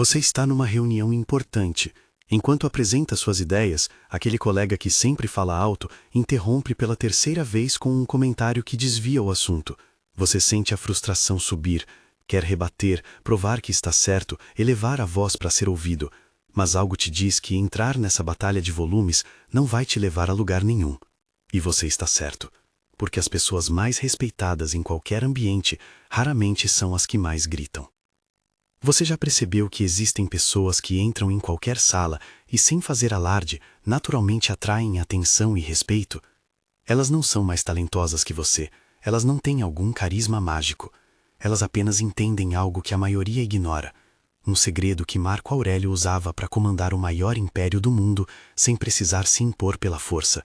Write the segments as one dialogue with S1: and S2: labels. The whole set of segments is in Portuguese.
S1: Você está numa reunião importante. Enquanto apresenta suas ideias, aquele colega que sempre fala alto interrompe pela terceira vez com um comentário que desvia o assunto. Você sente a frustração subir, quer rebater, provar que está certo, elevar a voz para ser ouvido. Mas algo te diz que entrar nessa batalha de volumes não vai te levar a lugar nenhum. E você está certo, porque as pessoas mais respeitadas em qualquer ambiente raramente são as que mais gritam. Você já percebeu que existem pessoas que entram em qualquer sala e, sem fazer alarde, naturalmente atraem atenção e respeito? Elas não são mais talentosas que você, elas não têm algum carisma mágico. Elas apenas entendem algo que a maioria ignora, um segredo que Marco Aurélio usava para comandar o maior império do mundo sem precisar se impor pela força.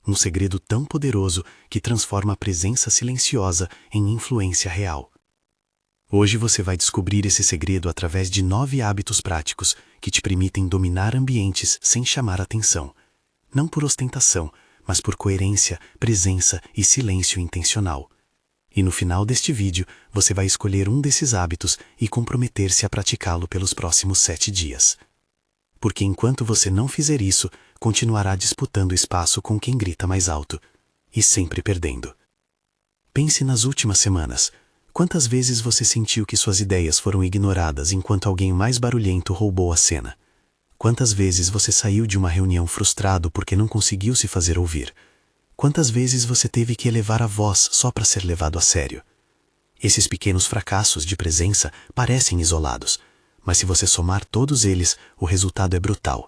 S1: Um segredo tão poderoso que transforma a presença silenciosa em influência real. Hoje você vai descobrir esse segredo através de 9 hábitos práticos que te permitem dominar ambientes sem chamar atenção. Não por ostentação, mas por coerência, presença e silêncio intencional. E no final deste vídeo, você vai escolher um desses hábitos e comprometer-se a praticá-lo pelos próximos 7 dias. Porque enquanto você não fizer isso, continuará disputando espaço com quem grita mais alto, e sempre perdendo. Pense nas últimas semanas. Quantas vezes você sentiu que suas ideias foram ignoradas enquanto alguém mais barulhento roubou a cena? Quantas vezes você saiu de uma reunião frustrado porque não conseguiu se fazer ouvir? Quantas vezes você teve que elevar a voz só para ser levado a sério? Esses pequenos fracassos de presença parecem isolados, mas se você somar todos eles, o resultado é brutal.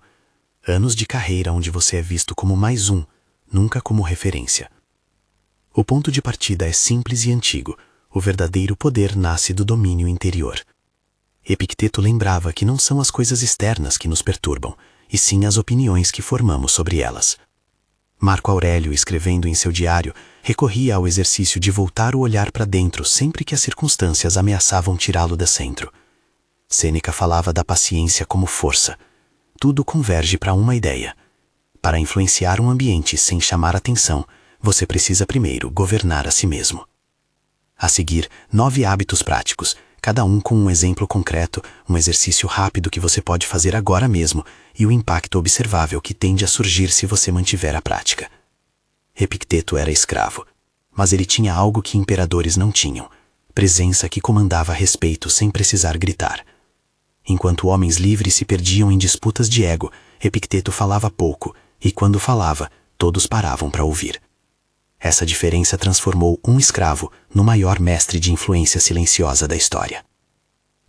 S1: Anos de carreira onde você é visto como mais um, nunca como referência. O ponto de partida é simples e antigo. O verdadeiro poder nasce do domínio interior. Epicteto lembrava que não são as coisas externas que nos perturbam, e sim as opiniões que formamos sobre elas. Marco Aurélio, escrevendo em seu diário, recorria ao exercício de voltar o olhar para dentro sempre que as circunstâncias ameaçavam tirá-lo do centro. Sêneca falava da paciência como força. Tudo converge para uma ideia. Para influenciar um ambiente sem chamar atenção, você precisa primeiro governar a si mesmo. A seguir, 9 hábitos práticos, cada um com um exemplo concreto, um exercício rápido que você pode fazer agora mesmo e o impacto observável que tende a surgir se você mantiver a prática. Epicteto era escravo, mas ele tinha algo que imperadores não tinham, presença que comandava respeito sem precisar gritar. Enquanto homens livres se perdiam em disputas de ego, Epicteto falava pouco, e quando falava, todos paravam para ouvir. Essa diferença transformou um escravo no maior mestre de influência silenciosa da história.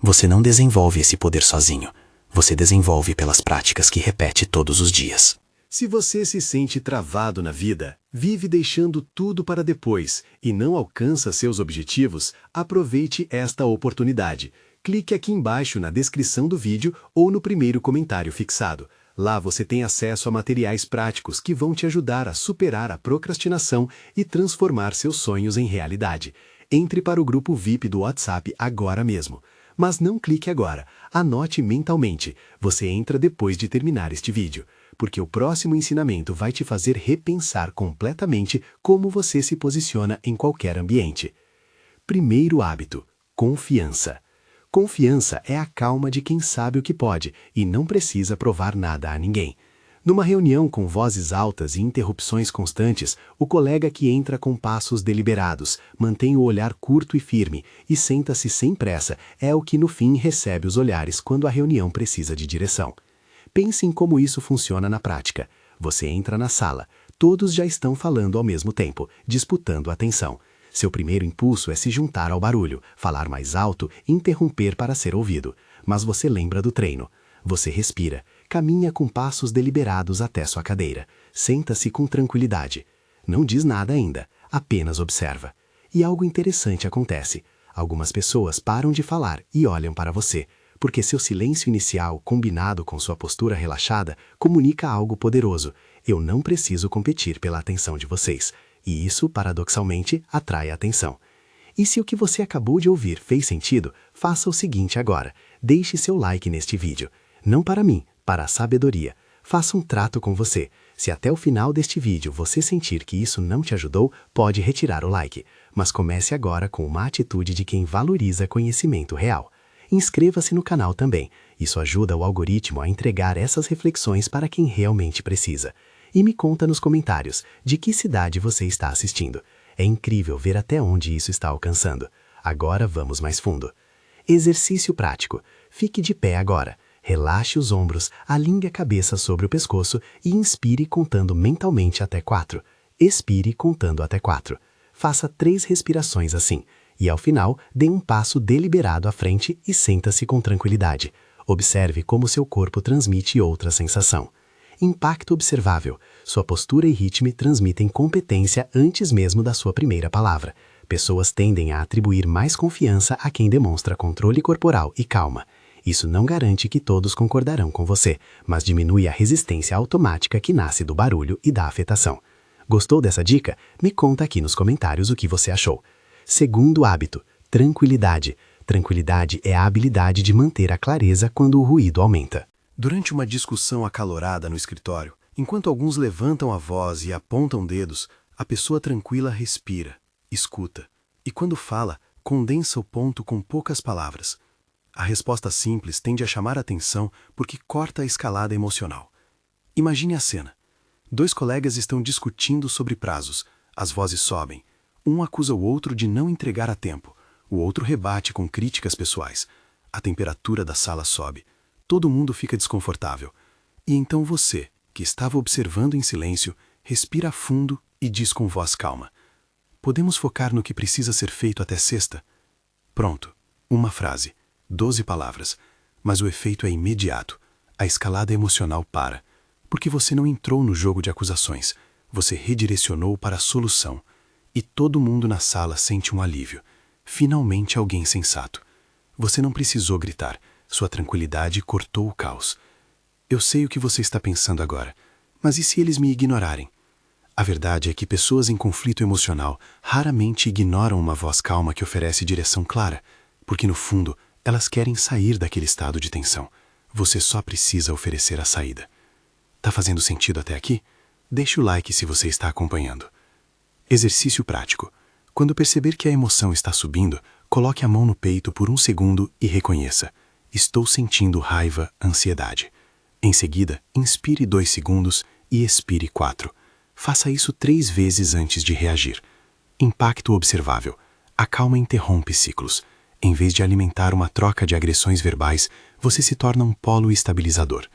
S1: Você não desenvolve esse poder sozinho. Você desenvolve pelas práticas que repete todos os dias.
S2: Se você se sente travado na vida, vive deixando tudo para depois e não alcança seus objetivos, aproveite esta oportunidade. Clique aqui embaixo na descrição do vídeo ou no primeiro comentário fixado. Lá você tem acesso a materiais práticos que vão te ajudar a superar a procrastinação e transformar seus sonhos em realidade. Entre para o grupo VIP do WhatsApp agora mesmo. Mas não clique agora, anote mentalmente. Você entra depois de terminar este vídeo, porque o próximo ensinamento vai te fazer repensar completamente como você se posiciona em qualquer ambiente. Primeiro hábito: confiança. Confiança é a calma de quem sabe o que pode e não precisa provar nada a ninguém. Numa reunião com vozes altas e interrupções constantes, o colega que entra com passos deliberados, mantém o olhar curto e firme e senta-se sem pressa é o que no fim recebe os olhares quando a reunião precisa de direção. Pense em como isso funciona na prática. Você entra na sala, todos já estão falando ao mesmo tempo, disputando a atenção. Seu primeiro impulso é se juntar ao barulho, falar mais alto, interromper para ser ouvido. Mas você lembra do treino. Você respira, caminha com passos deliberados até sua cadeira. Senta-se com tranquilidade. Não diz nada ainda, apenas observa. E algo interessante acontece. Algumas pessoas param de falar e olham para você, porque seu silêncio inicial, combinado com sua postura relaxada, comunica algo poderoso. Eu não preciso competir pela atenção de vocês. E isso, paradoxalmente, atrai a atenção. E se o que você acabou de ouvir fez sentido, faça o seguinte agora. Deixe seu like neste vídeo. Não para mim, para a sabedoria. Faça um trato com você. Se até o final deste vídeo você sentir que isso não te ajudou, pode retirar o like. Mas comece agora com uma atitude de quem valoriza conhecimento real. Inscreva-se no canal também Isso ajuda o algoritmo a entregar essas reflexões para quem realmente precisa. E me conta nos comentários de que cidade você está assistindo. É incrível ver até onde isso está alcançando. Agora vamos mais fundo. Exercício prático. Fique de pé agora. Relaxe os ombros, alinhe a cabeça sobre o pescoço e inspire contando mentalmente até 4. Expire contando até 4. Faça 3 respirações assim. E ao final, dê um passo deliberado à frente e senta-se com tranquilidade. Observe como seu corpo transmite outra sensação. Impacto observável. Sua postura e ritmo transmitem competência antes mesmo da sua primeira palavra. Pessoas tendem a atribuir mais confiança a quem demonstra controle corporal e calma. Isso não garante que todos concordarão com você, mas diminui a resistência automática que nasce do barulho e da afetação. Gostou dessa dica? Me conta aqui nos comentários o que você achou. Segundo hábito, tranquilidade. Tranquilidade é a habilidade de manter a clareza quando o ruído aumenta.
S1: Durante uma discussão acalorada no escritório, enquanto alguns levantam a voz e apontam dedos, a pessoa tranquila respira, escuta, e quando fala, condensa o ponto com poucas palavras. A resposta simples tende a chamar a atenção porque corta a escalada emocional. Imagine a cena. 2 colegas estão discutindo sobre prazos. As vozes sobem. Um acusa o outro de não entregar a tempo. O outro rebate com críticas pessoais. A temperatura da sala sobe. Todo mundo fica desconfortável. E então você, que estava observando em silêncio, respira fundo e diz com voz calma: podemos focar no que precisa ser feito até sexta? Pronto. Uma frase. 12 palavras. Mas o efeito é imediato. A escalada emocional para. Porque você não entrou no jogo de acusações. Você redirecionou para a solução. E todo mundo na sala sente um alívio. Finalmente alguém sensato. Você não precisou gritar. Sua tranquilidade cortou o caos. Eu sei o que você está pensando agora. Mas e se eles me ignorarem? A verdade é que pessoas em conflito emocional raramente ignoram uma voz calma que oferece direção clara, porque no fundo, elas querem sair daquele estado de tensão. Você só precisa oferecer a saída. Tá fazendo sentido até aqui? Deixe o like se você está acompanhando. Exercício prático. Quando perceber que a emoção está subindo, coloque a mão no peito por 1 segundo e reconheça: estou sentindo raiva, ansiedade. Em seguida, inspire 2 segundos e expire 4. Faça isso 3 vezes antes de reagir. Impacto observável. A calma interrompe ciclos. Em vez de alimentar uma troca de agressões verbais, você se torna um polo estabilizador.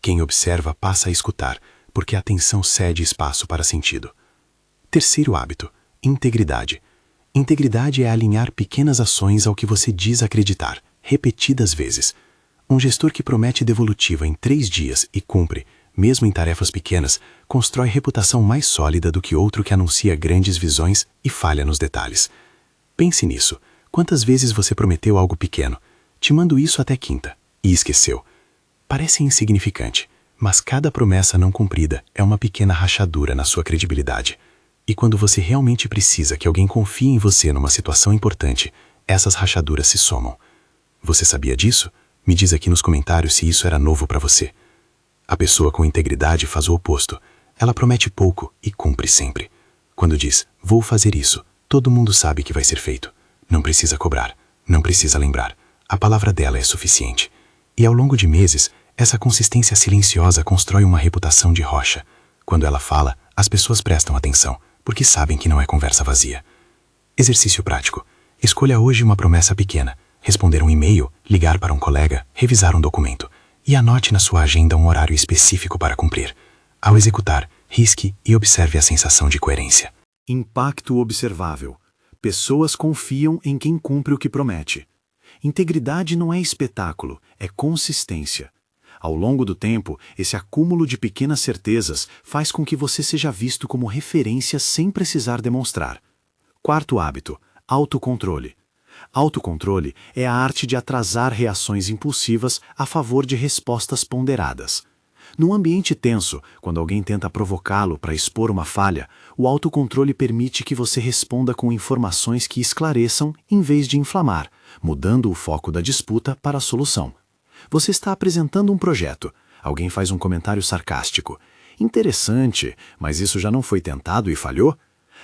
S1: Quem observa passa a escutar, porque a atenção cede espaço para sentido. Terceiro hábito, integridade. Integridade é alinhar pequenas ações ao que você diz acreditar, repetidas vezes. Um gestor que promete devolutiva em 3 dias e cumpre, mesmo em tarefas pequenas, constrói reputação mais sólida do que outro que anuncia grandes visões e falha nos detalhes. Pense nisso. Quantas vezes você prometeu algo pequeno? Te mando isso até quinta. E esqueceu. Parece insignificante, mas cada promessa não cumprida é uma pequena rachadura na sua credibilidade. E quando você realmente precisa que alguém confie em você numa situação importante, essas rachaduras se somam. Você sabia disso? Me diz aqui nos comentários se isso era novo para você. A pessoa com integridade faz o oposto. Ela promete pouco e cumpre sempre. Quando diz, vou fazer isso, todo mundo sabe que vai ser feito. Não precisa cobrar, não precisa lembrar. A palavra dela é suficiente. E ao longo de meses, essa consistência silenciosa constrói uma reputação de rocha. Quando ela fala, as pessoas prestam atenção, porque sabem que não é conversa vazia. Exercício prático. Escolha hoje uma promessa pequena. Responder um e-mail, ligar para um colega, revisar um documento. E anote na sua agenda um horário específico para cumprir. Ao executar, risque e observe a sensação de coerência. Impacto observável. Pessoas confiam em quem cumpre o que promete. Integridade não é espetáculo, é consistência. Ao longo do tempo, esse acúmulo de pequenas certezas faz com que você seja visto como referência sem precisar demonstrar. Quarto hábito, autocontrole. Autocontrole é a arte de atrasar reações impulsivas a favor de respostas ponderadas. Num ambiente tenso, quando alguém tenta provocá-lo para expor uma falha, o autocontrole permite que você responda com informações que esclareçam em vez de inflamar, mudando o foco da disputa para a solução. Você está apresentando um projeto. Alguém faz um comentário sarcástico. Interessante, mas isso já não foi tentado e falhou?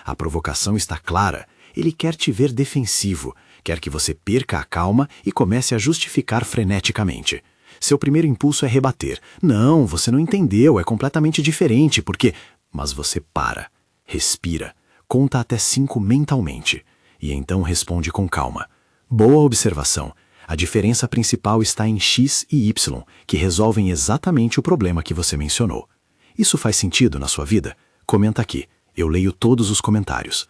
S1: A provocação está clara. Ele quer te ver defensivo, quer que você perca a calma e comece a justificar freneticamente.
S2: Seu primeiro impulso é rebater. Não, você não entendeu, é completamente diferente, porque... Mas você para, respira, conta até 5 mentalmente e então responde com calma. Boa observação. A diferença principal está em X e Y, que resolvem exatamente o problema que você mencionou. Isso faz sentido na sua vida? Comenta aqui. Eu leio todos os comentários.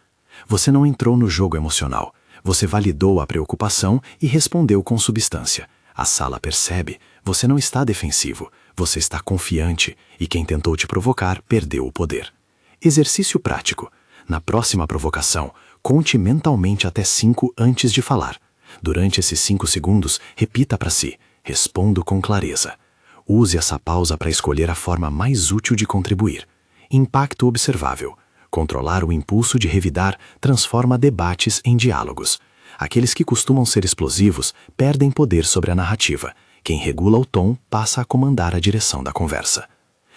S2: Você não entrou no jogo emocional. Você validou a preocupação e respondeu com substância. A sala percebe. Você não está defensivo. Você está confiante e quem tentou te provocar perdeu o poder. Exercício prático. Na próxima provocação, conte mentalmente até 5 antes de falar. Durante esses 5 segundos, repita para si. Respondo com clareza. Use essa pausa para escolher a forma mais útil de contribuir. Impacto observável. Controlar o impulso de revidar transforma debates em diálogos. Aqueles que costumam ser explosivos perdem poder sobre a narrativa. Quem regula o tom passa a comandar a direção da conversa.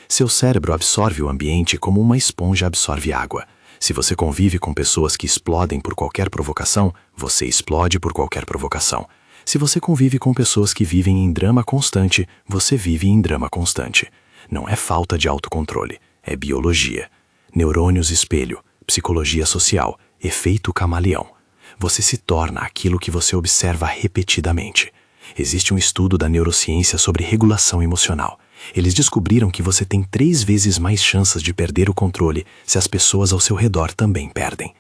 S2: Seu cérebro absorve o ambiente como uma esponja absorve água. Se você convive com pessoas que explodem por qualquer provocação, você explode por qualquer provocação. Se você convive com pessoas que vivem em drama constante, você vive em drama constante. Não é falta de autocontrole, é biologia. Neurônios espelho, psicologia social, efeito camaleão. Você se torna aquilo que você observa repetidamente. Existe um estudo da neurociência sobre regulação emocional. Eles descobriram que você tem 3 vezes mais chances de perder o controle se as pessoas ao seu redor também perdem.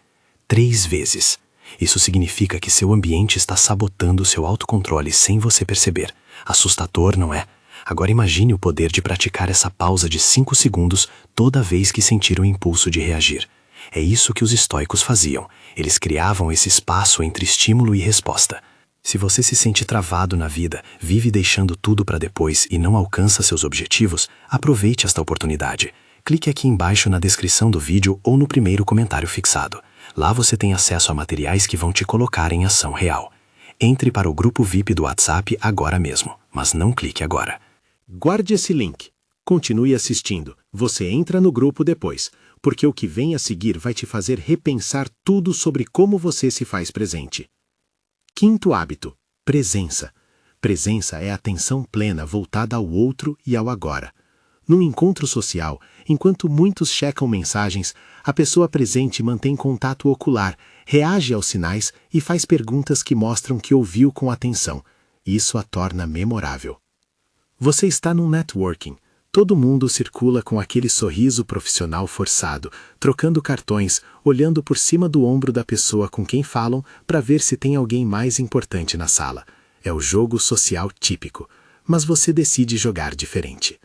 S2: 3 vezes. Isso significa que seu ambiente está sabotando seu autocontrole sem você perceber. Assustador, não é? Agora imagine o poder de praticar essa pausa de 5 segundos toda vez que sentir o impulso de reagir. É isso que os estoicos faziam. Eles criavam esse espaço entre estímulo e resposta. Se você se sente travado na vida, vive deixando tudo para depois e não alcança seus objetivos, aproveite esta oportunidade. Clique aqui embaixo na descrição do vídeo ou no primeiro comentário fixado. Lá você tem acesso a materiais que vão te colocar em ação real. Entre para o grupo VIP do WhatsApp agora mesmo, mas não clique agora.
S1: Guarde esse link. Continue assistindo. Você entra no grupo depois, porque o que vem a seguir vai te fazer repensar tudo sobre como você se faz presente. 5º hábito: presença. Presença é atenção plena voltada ao outro e ao agora. Num encontro social, enquanto muitos checam mensagens, a pessoa presente mantém contato ocular, reage aos sinais e faz perguntas que mostram que ouviu com atenção. Isso a torna memorável. Você está num networking. Todo mundo circula com aquele sorriso profissional forçado, trocando cartões, olhando por cima do ombro da pessoa com quem falam para ver se tem alguém mais importante na sala. É o jogo social típico, mas você decide jogar diferente.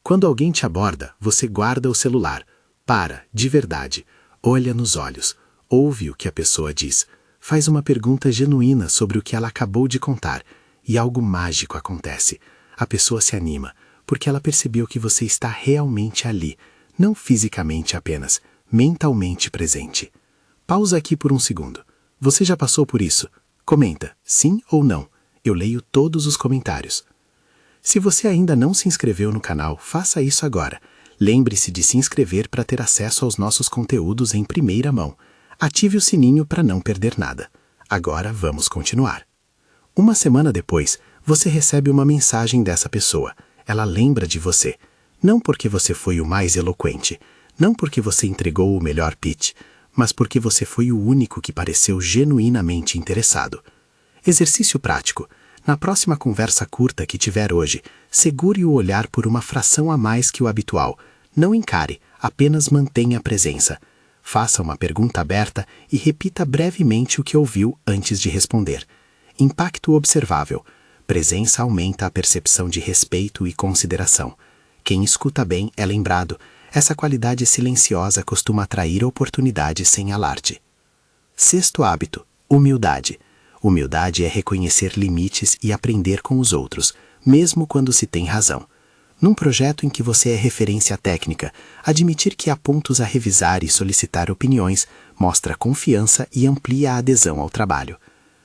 S1: Quando alguém te aborda, você guarda o celular. Para, de verdade. Olha nos olhos. Ouve o que a pessoa diz. Faz uma pergunta genuína sobre o que ela acabou de contar. E algo mágico acontece. A pessoa se anima, porque ela percebeu que você está realmente ali, não fisicamente apenas, mentalmente presente. Pausa aqui por um segundo. Você já passou por isso? Comenta, sim ou não. Eu leio todos os comentários. Se você ainda não se inscreveu no canal, faça isso agora. Lembre-se de se inscrever para ter acesso aos nossos conteúdos em primeira mão. Ative o sininho para não perder nada. Agora vamos continuar. Uma semana depois, você recebe uma mensagem dessa pessoa. Ela lembra de você. Não porque você foi o mais eloquente, não porque você entregou o melhor pitch, mas porque você foi o único que pareceu genuinamente interessado. Exercício prático. Na próxima conversa curta que tiver hoje, segure o olhar por uma fração a mais que o habitual. Não encare, apenas mantenha a presença. Faça uma pergunta aberta e repita brevemente o que ouviu antes de responder. Impacto observável. Presença aumenta a percepção de respeito e consideração. Quem escuta bem é lembrado. Essa qualidade silenciosa costuma atrair oportunidades sem alarde. 6º hábito: humildade. Humildade é reconhecer limites e aprender com os outros, mesmo quando se tem razão. Num projeto em que você é referência técnica, admitir que há pontos a revisar e solicitar opiniões mostra confiança e amplia a adesão ao trabalho.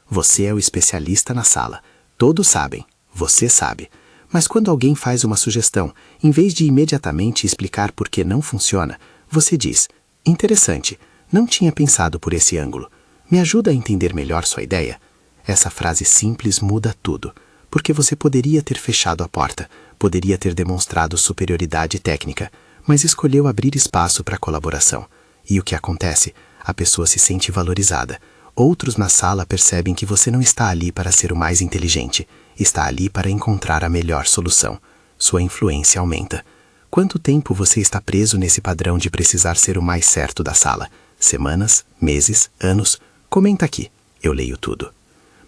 S1: Você é o especialista na sala. Todos sabem, você sabe. Mas quando alguém faz uma sugestão, em vez de imediatamente explicar por que não funciona, você diz: interessante, não tinha pensado por esse ângulo. Me ajuda a entender melhor sua ideia? Essa frase simples muda tudo.
S3: porque você poderia ter fechado a porta, poderia ter demonstrado superioridade técnica, mas escolheu abrir espaço para colaboração. E o que acontece? A pessoa se sente valorizada. Outros na sala percebem que você não está ali para ser o mais inteligente, está ali para encontrar a melhor solução. Sua influência aumenta. Quanto tempo você está preso nesse padrão de precisar ser o mais certo da sala? Semanas? Meses? Anos? Comenta aqui. Eu leio tudo.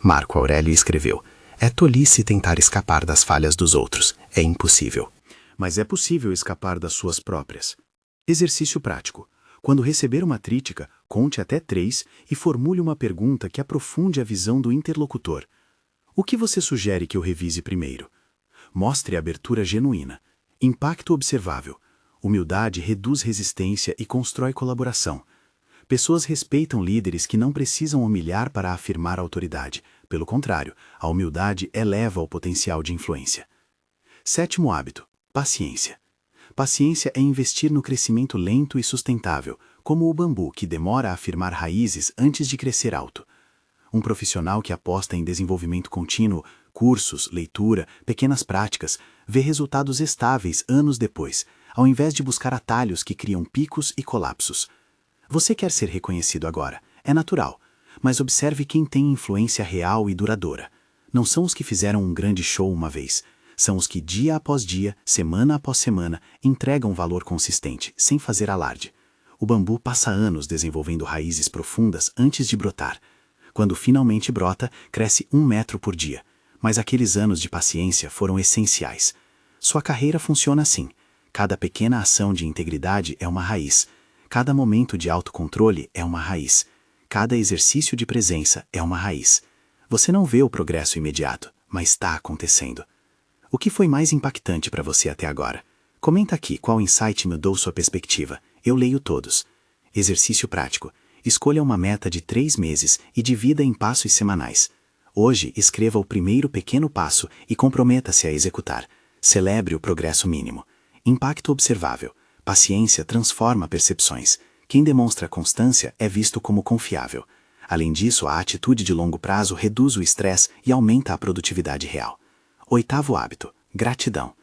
S3: Marco Aurélio escreveu: é tolice tentar escapar das falhas dos outros. É impossível.
S1: Mas é possível escapar das suas próprias. Exercício prático. Quando receber uma crítica, conte até 3 e formule uma pergunta que aprofunde a visão do interlocutor. O que você sugere que eu revise primeiro? Mostre abertura genuína. Impacto observável. Humildade reduz resistência e constrói colaboração. Pessoas respeitam líderes que não precisam humilhar para afirmar autoridade. Pelo contrário, a humildade eleva o potencial de influência. 7º hábito: paciência. Paciência é investir no crescimento lento e sustentável, como o bambu que demora a firmar raízes antes de crescer alto. Um profissional que aposta em desenvolvimento contínuo, cursos, leitura, pequenas práticas, vê resultados estáveis anos depois, ao invés de buscar atalhos que criam picos e colapsos. Você quer ser reconhecido agora, é natural, mas observe quem tem influência real e duradoura. Não são os que fizeram um grande show uma vez, são os que dia após dia, semana após semana, entregam valor consistente, sem fazer alarde. O bambu passa anos desenvolvendo raízes profundas antes de brotar. Quando finalmente brota, cresce 1 metro por dia. Mas aqueles anos de paciência foram essenciais. Sua carreira funciona assim. Cada pequena ação de integridade é uma raiz. Cada momento de autocontrole é uma raiz. Cada exercício de presença é uma raiz. Você não vê o progresso imediato, mas está acontecendo. O que foi mais impactante para você até agora? Comenta aqui qual insight mudou sua perspectiva. Eu leio todos. Exercício prático. Escolha uma meta de 3 meses e divida em passos semanais. Hoje, escreva o primeiro pequeno passo e comprometa-se a executar. Celebre o progresso mínimo. Impacto observável. Paciência transforma percepções. Quem demonstra constância é visto como confiável. Além disso, a atitude de longo prazo reduz o estresse e aumenta a produtividade real. 8º hábito: gratidão.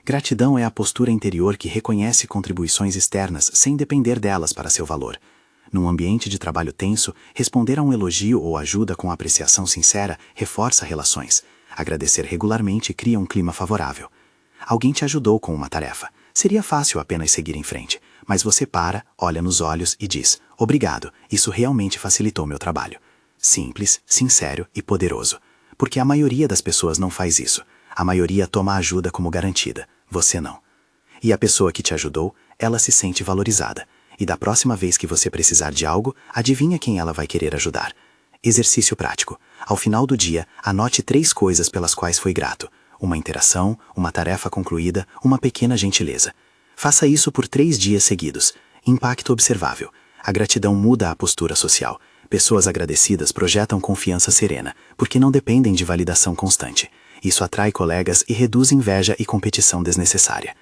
S1: Gratidão é a postura interior que reconhece contribuições externas sem depender delas para seu valor. Num ambiente de trabalho tenso, responder a um elogio ou ajuda com apreciação sincera reforça relações. Agradecer regularmente cria um clima favorável. Alguém te ajudou com uma tarefa. Seria fácil apenas seguir em frente, mas você para, olha nos olhos e diz: obrigado, isso realmente facilitou meu trabalho. Simples, sincero e poderoso. Porque a maioria das pessoas não faz isso. A maioria toma a ajuda como garantida. Você não. E a pessoa que te ajudou, ela se sente valorizada. E da próxima vez que você precisar de algo, adivinha quem ela vai querer ajudar. Exercício prático. Ao final do dia, anote 3 coisas pelas quais foi grato. Uma interação, uma tarefa concluída, uma pequena gentileza. Faça isso por 3 dias seguidos. Impacto observável. A gratidão muda a postura social. Pessoas agradecidas projetam confiança serena, porque não dependem de validação constante. Isso atrai colegas e reduz inveja e competição desnecessária.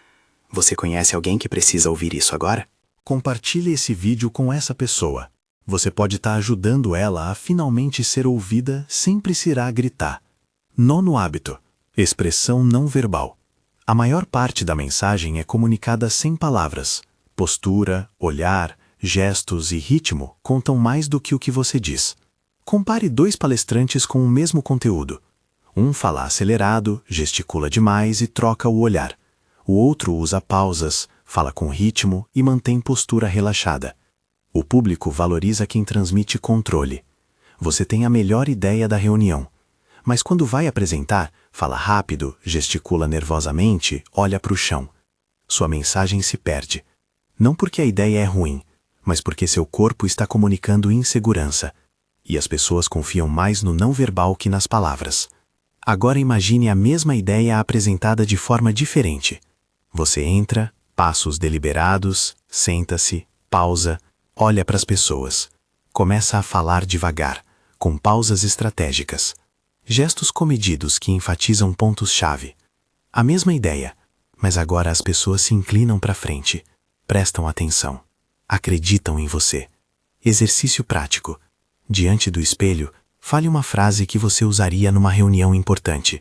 S1: Você conhece alguém que precisa ouvir isso agora?
S2: Compartilhe esse vídeo com essa pessoa. Você pode estar ajudando ela a finalmente ser ouvida sem precisar gritar. 9º hábito: expressão não verbal. A maior parte da mensagem é comunicada sem palavras. Postura, olhar, gestos e ritmo contam mais do que o que você diz. Compare 2 palestrantes com o mesmo conteúdo. Um fala acelerado, gesticula demais e troca o olhar. O outro usa pausas, fala com ritmo e mantém postura relaxada. O público valoriza quem transmite controle. Você tem a melhor ideia da reunião. Mas quando vai apresentar, fala rápido, gesticula nervosamente, olha para o chão. Sua mensagem se perde. Não porque a ideia é ruim, mas porque seu corpo está comunicando insegurança. E as pessoas confiam mais no não verbal que nas palavras. Agora imagine a mesma ideia apresentada de forma diferente. Você entra, passos deliberados, senta-se, pausa, olha para as pessoas. Começa a falar devagar, com pausas estratégicas. Gestos comedidos que enfatizam pontos-chave. A mesma ideia, mas agora as pessoas se inclinam para frente, prestam atenção, acreditam em você. Exercício prático. Diante do espelho, fale uma frase que você usaria numa reunião importante.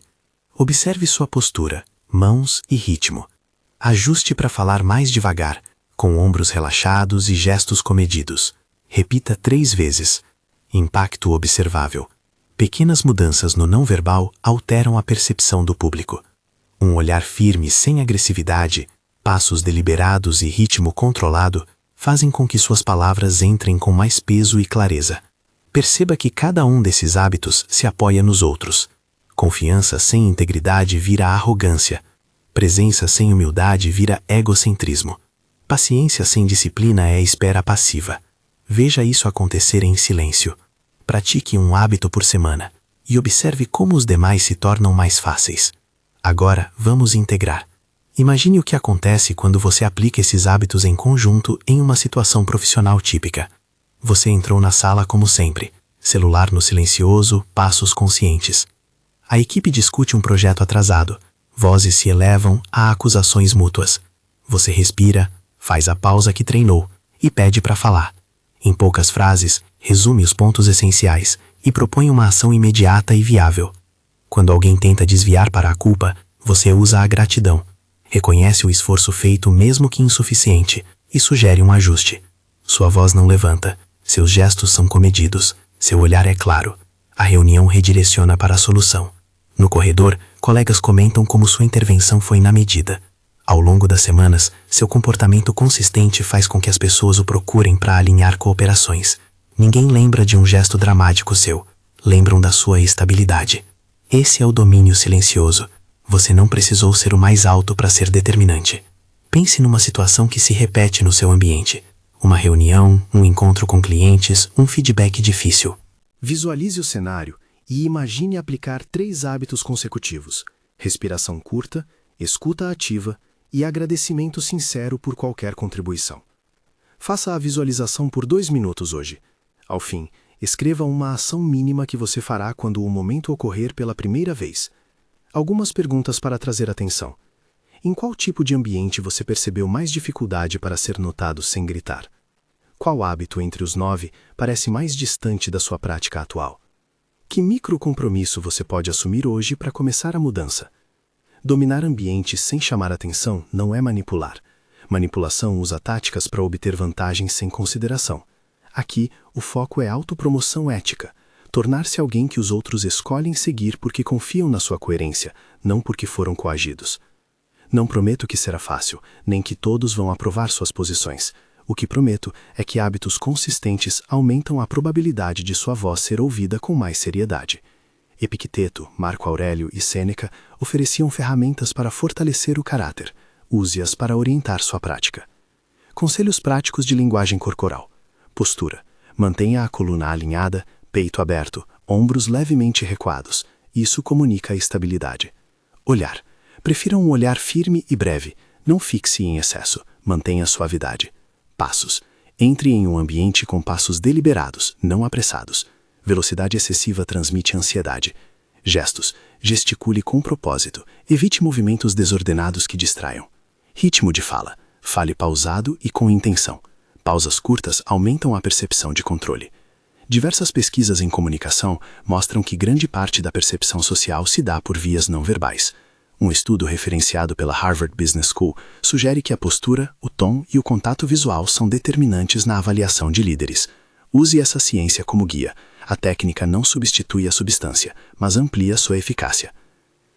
S3: Observe sua postura, mãos e ritmo. Ajuste para falar mais devagar, com ombros relaxados e gestos comedidos. Repita 3 vezes. Impacto observável. Pequenas mudanças no não verbal alteram a percepção do público. Um olhar firme sem agressividade, passos deliberados e ritmo controlado fazem com que suas palavras entrem com mais peso e clareza. Perceba que cada um desses hábitos se apoia nos outros. Confiança sem integridade vira arrogância. Presença sem humildade vira egocentrismo. Paciência sem disciplina é espera passiva. Veja isso acontecer em silêncio. Pratique um hábito por semana e observe como os demais se tornam mais fáceis. Agora, vamos integrar. Imagine o que acontece quando você aplica esses hábitos em conjunto em uma situação profissional típica. Você entrou na sala como sempre, celular no silencioso, passos conscientes. A equipe discute um projeto atrasado. Vozes se elevam a acusações mútuas. Você respira, faz a pausa que treinou e pede para falar. Em poucas frases, resume os pontos essenciais e propõe uma ação imediata e viável. Quando alguém tenta desviar para a culpa, você usa a gratidão. Reconhece o esforço feito mesmo que insuficiente e sugere um ajuste. Sua voz não levanta, seus gestos são comedidos, seu olhar é claro. A reunião redireciona para a solução. No corredor, colegas comentam como sua intervenção foi na medida. Ao longo das semanas, seu comportamento consistente faz com que as pessoas o procurem para alinhar cooperações. Ninguém lembra de um gesto dramático seu, lembram da sua estabilidade. Esse é o domínio silencioso. Você não precisou ser o mais alto para ser determinante. Pense numa situação que se repete no seu ambiente. Uma reunião, um encontro com clientes, um feedback difícil.
S2: Visualize o cenário e imagine aplicar 3 hábitos consecutivos: respiração curta, escuta ativa e agradecimento sincero por qualquer contribuição. Faça a visualização por 2 minutos hoje. Ao fim, escreva uma ação mínima que você fará quando o momento ocorrer pela primeira vez. Algumas perguntas para trazer atenção. Em qual tipo de ambiente você percebeu mais dificuldade para ser notado sem gritar? Qual hábito entre os 9 parece mais distante da sua prática atual? Que microcompromisso você pode assumir hoje para começar a mudança? Dominar ambientes sem chamar atenção não é manipular. Manipulação usa táticas para obter vantagens sem consideração. Aqui, o foco é autopromoção ética. Tornar-se alguém que os outros escolhem seguir porque confiam na sua coerência, não porque foram coagidos. Não prometo que será fácil, nem que todos vão aprovar suas posições. O que prometo é que hábitos consistentes aumentam a probabilidade de sua voz ser ouvida com mais seriedade. Epicteto, Marco Aurélio e Sêneca ofereciam ferramentas para fortalecer o caráter. Use-as para orientar sua prática. Conselhos práticos de linguagem corporal. Postura. Mantenha a coluna alinhada, peito aberto, ombros levemente recuados. Isso comunica a estabilidade. Olhar. Prefira um olhar firme e breve. Não fixe em excesso. Mantenha suavidade. Passos. Entre em um ambiente com passos deliberados, não apressados. Velocidade excessiva transmite ansiedade. Gestos. Gesticule com propósito. Evite movimentos desordenados que distraiam. Ritmo de fala. Fale pausado e com intenção. Pausas curtas aumentam a percepção de controle. Diversas pesquisas em comunicação mostram que grande parte da percepção social se dá por vias não verbais. Um estudo referenciado pela Harvard Business School sugere que a postura, o tom e o contato visual são determinantes na avaliação de líderes. Use essa ciência como guia. A técnica não substitui a substância, mas amplia sua eficácia.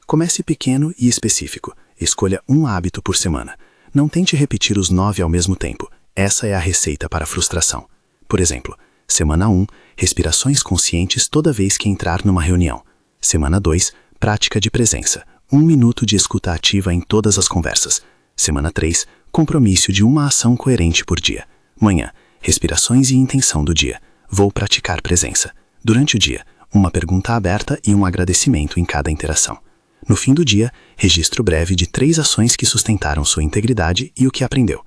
S2: Comece pequeno e específico. Escolha um hábito por semana. Não tente repetir os 9 ao mesmo tempo. Essa é a receita para a frustração. Por exemplo, semana 1, respirações conscientes toda vez que entrar numa reunião. Semana 2, prática de presença. 1 minuto de escuta ativa em todas as conversas. Semana 3, compromisso de uma ação coerente por dia. Manhã, respirações e intenção do dia. Vou praticar presença. Durante o dia, uma pergunta aberta e um agradecimento em cada interação. No fim do dia, registro breve de 3 ações que sustentaram sua integridade e o que aprendeu.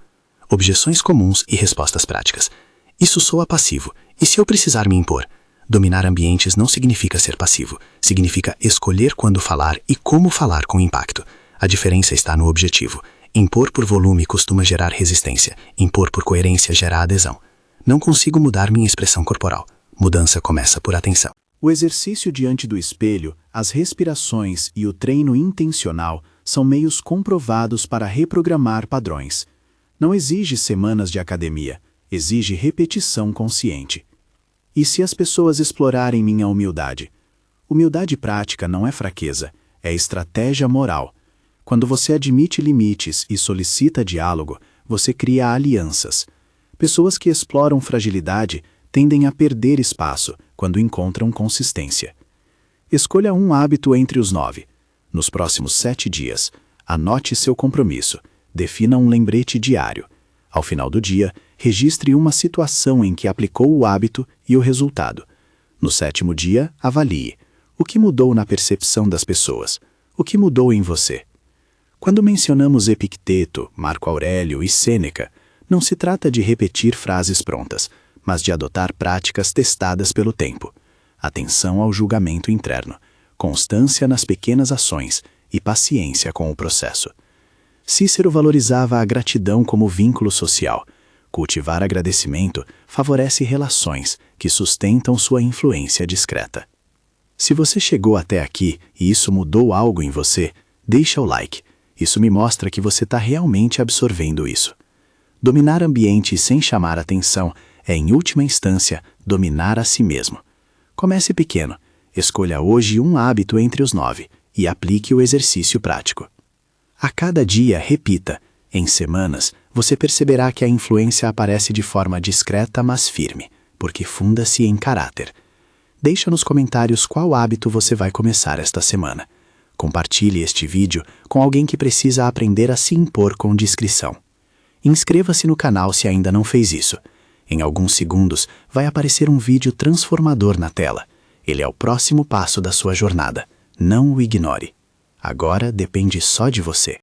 S2: Objeções comuns e respostas práticas. Isso soa passivo. E se eu precisar me impor? Dominar ambientes não significa ser passivo. Significa escolher quando falar e como falar com impacto. A diferença está no objetivo. Impor por volume costuma gerar resistência. Impor por coerência gera adesão. Não consigo mudar minha expressão corporal. Mudança começa por atenção.
S3: O exercício diante do espelho, as respirações e o treino intencional são meios comprovados para reprogramar padrões. Não exige semanas de academia, exige repetição consciente. E se as pessoas explorarem minha humildade? Humildade prática não é fraqueza, é estratégia moral. Quando você admite limites e solicita diálogo, você cria alianças. Pessoas que exploram fragilidade tendem a perder espaço quando encontram consistência. Escolha um hábito entre os 9. Nos próximos 7 dias, anote seu compromisso, defina um lembrete diário. Ao final do dia, registre uma situação em que aplicou o hábito e o resultado. No 7º dia, avalie. O que mudou na percepção das pessoas? O que mudou em você? Quando mencionamos Epicteto, Marco Aurélio e Sêneca, não se trata de repetir frases prontas, mas de adotar práticas testadas pelo tempo. Atenção ao julgamento interno, constância nas pequenas ações e paciência com o processo. Cícero valorizava a gratidão como vínculo social. Cultivar agradecimento favorece relações que sustentam sua influência discreta. Se você chegou até aqui e isso mudou algo em você, deixa o like. Isso me mostra que você está realmente absorvendo isso. Dominar ambiente sem chamar atenção é, em última instância, dominar a si mesmo. Comece pequeno. Escolha hoje um hábito entre os 9 e aplique o exercício prático. A cada dia, repita. Em semanas, você perceberá que a influência aparece de forma discreta, mas firme, porque funda-se em caráter. Deixa nos comentários qual hábito você vai começar esta semana. Compartilhe este vídeo com alguém que precisa aprender a se impor com discrição. Inscreva-se no canal se ainda não fez isso. Em alguns segundos, vai aparecer um vídeo transformador na tela. Ele é o próximo passo da sua jornada. Não o ignore. Agora depende só de você.